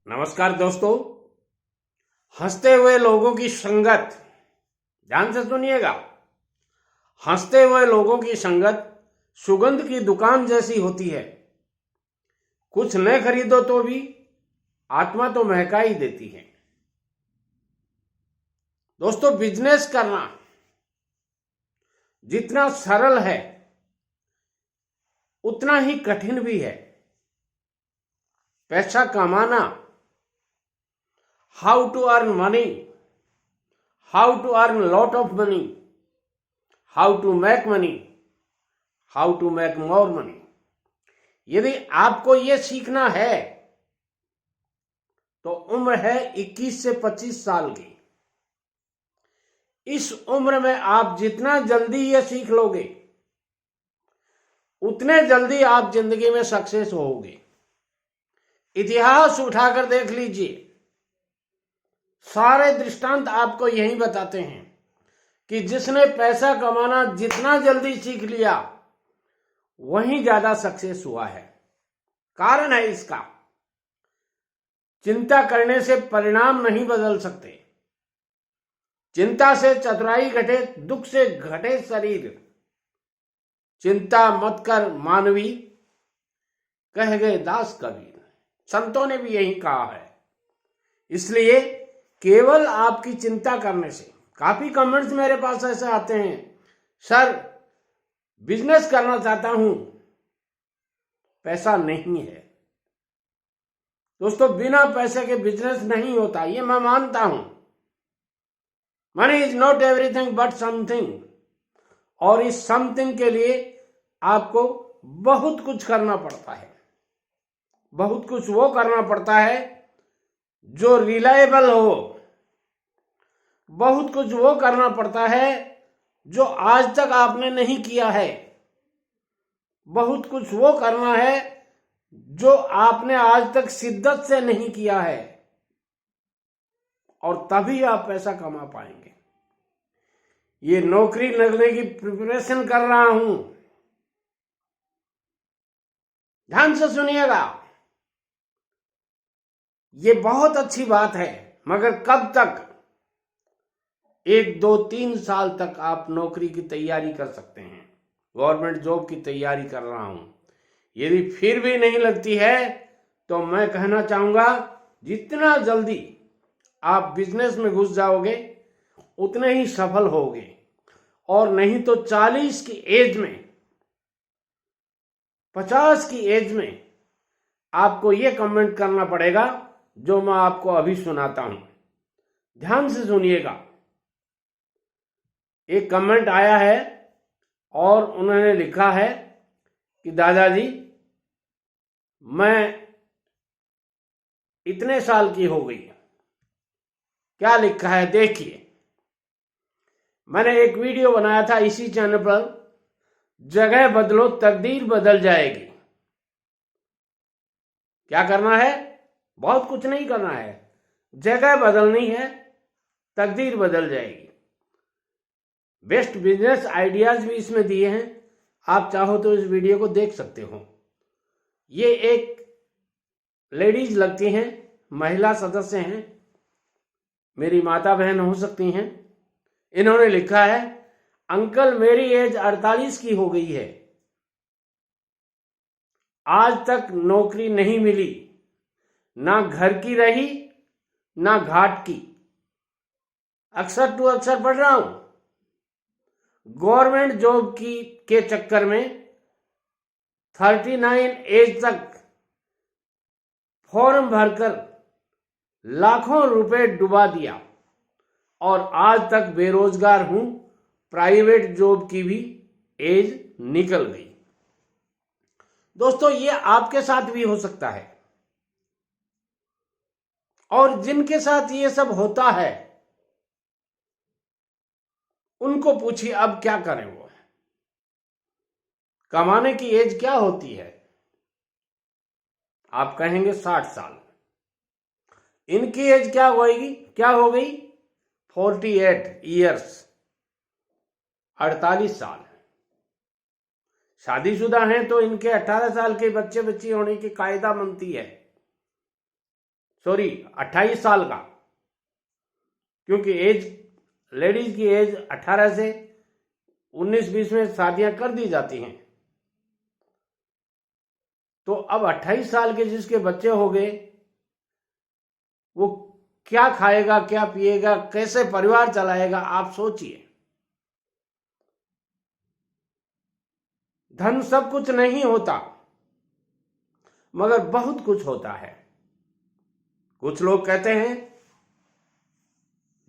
नमस्कार दोस्तों। हंसते हुए लोगों की संगत, ध्यान से सुनिएगा। हंसते हुए लोगों की संगत सुगंध की दुकान जैसी होती है। कुछ न खरीदो तो भी आत्मा तो महका ही देती है। दोस्तों, बिजनेस करना जितना सरल है उतना ही कठिन भी है। पैसा कमाना, how to earn money, how to earn lot of money, how to make money, how to make more money, यदि आपको यह सीखना है तो उम्र है 21 से 25 साल की। इस उम्र में आप जितना जल्दी यह सीख लोगे उतने जल्दी आप जिंदगी में सक्सेस होगे। इतिहास उठाकर देख लीजिए, सारे दृष्टांत आपको यही बताते हैं कि जिसने पैसा कमाना जितना जल्दी सीख लिया वहीं ज्यादा सक्सेस हुआ है। कारण है इसका, चिंता करने से परिणाम नहीं बदल सकते। चिंता से चतुराई घटे, दुख से घटे शरीर। चिंता मत कर मानवी, कह गए दास कबीर। संतों ने भी यही कहा है। इसलिए केवल आपकी चिंता करने से, काफी कमेंट्स मेरे पास ऐसे आते हैं, सर बिजनेस करना चाहता हूं, पैसा नहीं है। दोस्तों, बिना पैसे के बिजनेस नहीं होता, ये मैं मानता हूं। Money is not everything but something, और इस समथिंग के लिए आपको बहुत कुछ करना पड़ता है। बहुत कुछ वो करना पड़ता है जो रिलायबल हो। बहुत कुछ वो करना पड़ता है जो आज तक आपने नहीं किया है। बहुत कुछ वो करना है जो आपने आज तक शिद्दत से नहीं किया है, और तभी आप पैसा कमा पाएंगे। ये नौकरी लगने की प्रिपरेशन कर रहा हूं, ध्यान से सुनिएगा। ये बहुत अच्छी बात है, मगर कब तक? 1, 2, 3 साल तक आप नौकरी की तैयारी कर सकते हैं। गवर्नमेंट जॉब की तैयारी कर रहा हूं। यदि फिर भी नहीं लगती है तो मैं कहना चाहूंगा, जितना जल्दी आप बिजनेस में घुस जाओगे उतने ही सफल होगे। और नहीं तो 40 की एज में, 50 की एज में आपको यह कमेंट करना पड़ेगा जो मैं आपको अभी सुनाता हूं। ध्यान से सुनिएगा। एक कमेंट आया है और उन्होंने लिखा है कि दादाजी, मैं इतने साल की हो गई। क्या लिखा है देखिए। मैंने एक वीडियो बनाया था इसी चैनल पर, जगह बदलो तकदीर बदल जाएगी। क्या करना है? बहुत कुछ नहीं करना है, जगह बदलनी है, तकदीर बदल जाएगी। बेस्ट बिजनेस आइडियाज भी इसमें दिए हैं, आप चाहो तो इस वीडियो को देख सकते हो। ये एक लेडीज लगती हैं, महिला सदस्य हैं, मेरी माता बहन हो सकती हैं। इन्होंने लिखा है, अंकल मेरी एज 48 की हो गई है, आज तक नौकरी नहीं मिली, ना घर की रही ना घाट की। अक्सर टू अक्सर पढ़ रहा हूं। गवर्नमेंट जॉब की के चक्कर में 39 एज तक फॉर्म भरकर लाखों रुपए डुबा दिया, और आज तक बेरोजगार हूं। प्राइवेट जॉब की भी एज निकल गई। दोस्तों, ये आपके साथ भी हो सकता है, और जिनके साथ ये सब होता है उनको पूछिए अब क्या करें। वो कमाने की एज क्या होती है? आप कहेंगे 60 साल। इनकी एज क्या होगी? 48 ईयर्स, 48 साल। शादीशुदा हैं तो इनके 18 साल के बच्चे बच्ची होने की कायदा बनती है। सॉरी 28 साल का, क्योंकि एज लेडीज की एज 18 से 19-20 में शादियां कर दी जाती हैं। तो अब 28 साल के जिसके बच्चे हो गए, वो क्या खाएगा, क्या पिएगा, कैसे परिवार चलाएगा, आप सोचिए। धन सब कुछ नहीं होता, मगर बहुत कुछ होता है। कुछ लोग कहते हैं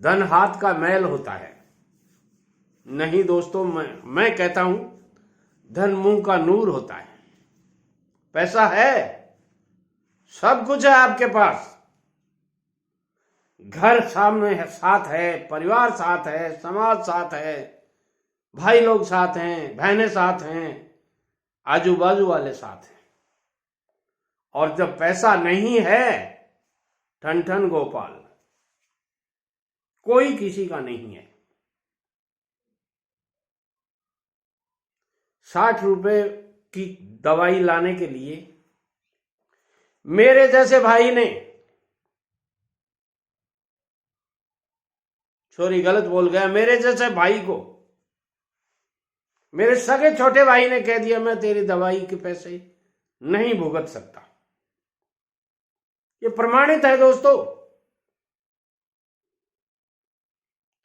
धन हाथ का मैल होता है। नहीं दोस्तों, मैं कहता हूं धन मुंह का नूर होता है। पैसा है, सब कुछ है आपके पास, घर सामने है, साथ है, परिवार साथ है, समाज साथ है, भाई लोग साथ हैं, बहनें साथ हैं, आजू बाजू वाले साथ हैं। और जब पैसा नहीं है, ठन ठन गोपाल, कोई किसी का नहीं है। 60 रुपए की दवाई लाने के लिए मेरे जैसे भाई ने, सॉरी गलत बोल गया, मेरे जैसे भाई को मेरे सगे छोटे भाई ने कह दिया मैं तेरी दवाई के पैसे नहीं भुगत सकता। ये प्रमाणित है दोस्तों,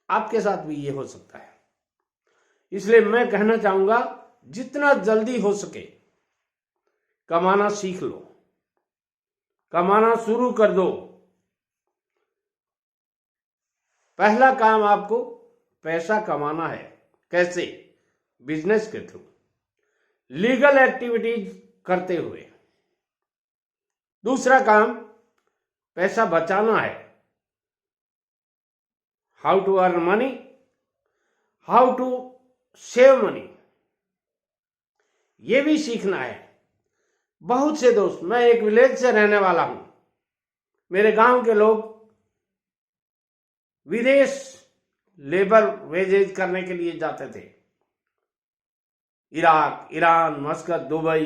आपके साथ भी ये हो सकता है। इसलिए मैं कहना चाहूंगा जितना जल्दी हो सके कमाना सीख लो, कमाना शुरू कर दो। पहला काम आपको पैसा कमाना है। कैसे? बिजनेस के थ्रू, लीगल एक्टिविटीज करते हुए। दूसरा काम पैसा बचाना है। How to earn money, how to save money, ये भी सीखना है। बहुत से दोस्त, मैं एक विलेज से रहने वाला हूं, मेरे गांव के लोग विदेश लेबर वेजेज करने के लिए जाते थे। इराक, ईरान, मस्कत, दुबई,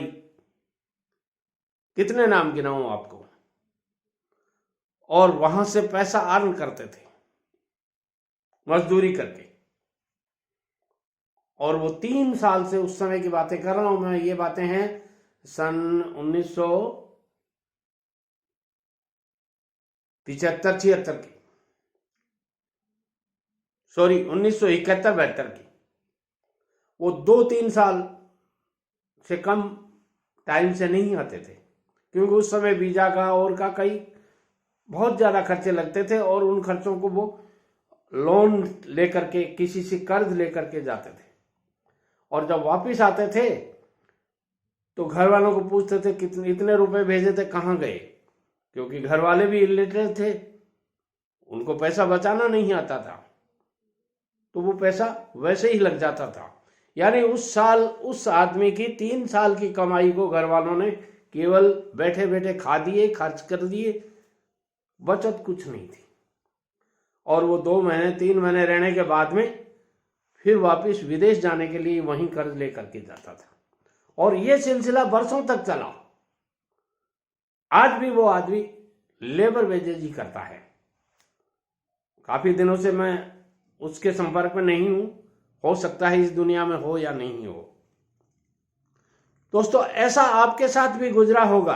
कितने नाम गिनाऊं आपको। और वहां से पैसा अर्न करते थे मजदूरी करके। और वो 3 साल से, उस समय की बातें कर रहा हूं मैं, ये बातें हैं सन 1975-76 की, सॉरी 1971-72 की। वो 2-3 साल से कम टाइम से नहीं आते थे, क्योंकि उस समय वीजा का और का कई बहुत ज्यादा खर्चे लगते थे, और उन खर्चों को वो लोन लेकर के, किसी से कर्ज लेकर के जाते थे। और जब वापिस आते थे तो घर वालों को पूछते थे कितने, इतने रुपए भेजे थे, कहाँ गए, क्योंकि घर वाले भी इलिटरेट थे, उनको पैसा बचाना नहीं आता था, तो वो पैसा वैसे ही लग जाता था। यानी उस साल उस आदमी की 3 साल की कमाई को घर वालों ने केवल बैठे बैठे खा दिए, खर्च कर दिए, बचत कुछ नहीं थी। और वो 2 महीने 3 महीने रहने के बाद में फिर वापस विदेश जाने के लिए वहीं कर्ज लेकर के जाता था। और ये सिलसिला बरसों तक चला। आज भी वो आदमी लेबर वेजेज ही करता है। काफी दिनों से मैं उसके संपर्क में नहीं हूं, हो सकता है इस दुनिया में हो या नहीं हो। दोस्तों, ऐसा आपके साथ भी गुजरा होगा,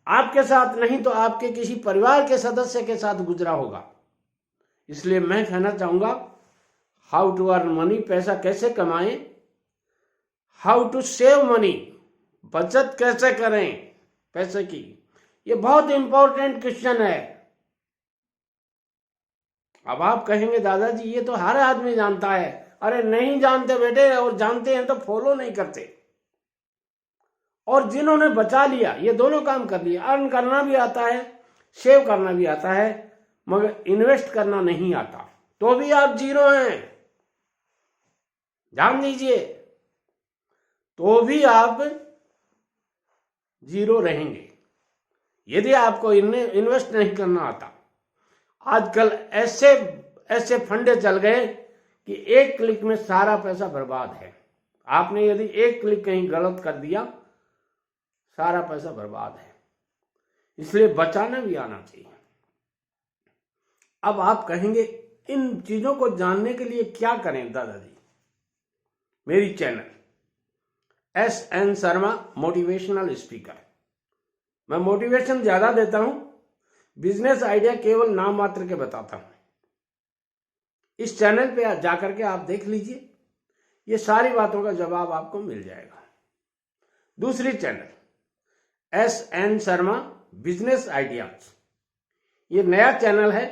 आपके साथ नहीं तो आपके किसी परिवार के सदस्य के साथ गुजरा होगा। इसलिए मैं कहना चाहूंगा, हाउ टू अर्न मनी, पैसा कैसे कमाएं, हाउ टू सेव मनी, बचत कैसे करें पैसे की, ये बहुत इंपॉर्टेंट क्वेश्चन है। अब आप कहेंगे दादाजी ये तो हर आदमी जानता है। अरे नहीं जानते बेटे, और जानते हैं तो फॉलो नहीं करते। और जिन्होंने बचा लिया, ये दोनों काम कर लिया, अर्न करना भी आता है, सेव करना भी आता है, मगर इन्वेस्ट करना नहीं आता, तो भी आप जीरो हैं, जान लीजिए, तो भी आप जीरो रहेंगे यदि आपको इन्वेस्ट नहीं करना आता। आजकल ऐसे ऐसे फंडे चल गए कि एक क्लिक में सारा पैसा बर्बाद है। आपने यदि एक क्लिक कहीं गलत कर दिया, सारा पैसा बर्बाद है। इसलिए बचाना भी आना चाहिए। अब आप कहेंगे इन चीजों को जानने के लिए क्या करें दादाजी? मेरी channel SN Sharma motivational speaker, मैं मोटिवेशन ज्यादा देता हूं, बिजनेस आइडिया केवल नाम मात्र के बताता हूं। इस चैनल पे जाकर के आप देख लीजिए, ये सारी बातों का जवाब आपको मिल जाएगा। दूसरी channel SN Sharma business ideas, ये नया चैनल है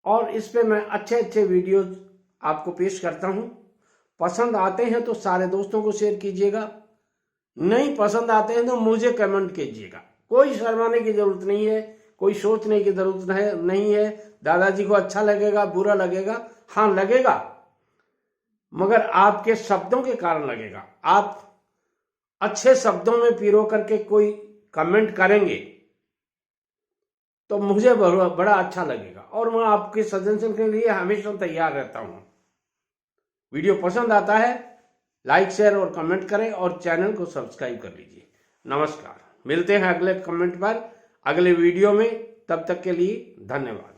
और इस पे मैं अच्छे अच्छे वीडियोज आपको पेश करता हूं। पसंद आते हैं तो सारे दोस्तों को शेयर कीजिएगा, नहीं पसंद आते हैं तो मुझे कमेंट कीजिएगा। कोई शर्माने की जरूरत नहीं है, कोई सोचने की जरूरत नहीं है दादाजी को अच्छा लगेगा बुरा लगेगा। हाँ लगेगा, मगर आपके शब्दों के कारण लगेगा। आप अच्छे शब्दों में पिरो करके कोई कमेंट करेंगे तो मुझे बड़ा अच्छा लगेगा और मैं आपके सजेशन के लिए हमेशा तैयार रहता हूं। वीडियो पसंद आता है लाइक शेयर और कमेंट करें और चैनल को सब्सक्राइब कर लीजिए। नमस्कार, मिलते हैं अगले कमेंट पर अगले वीडियो में, तब तक के लिए धन्यवाद।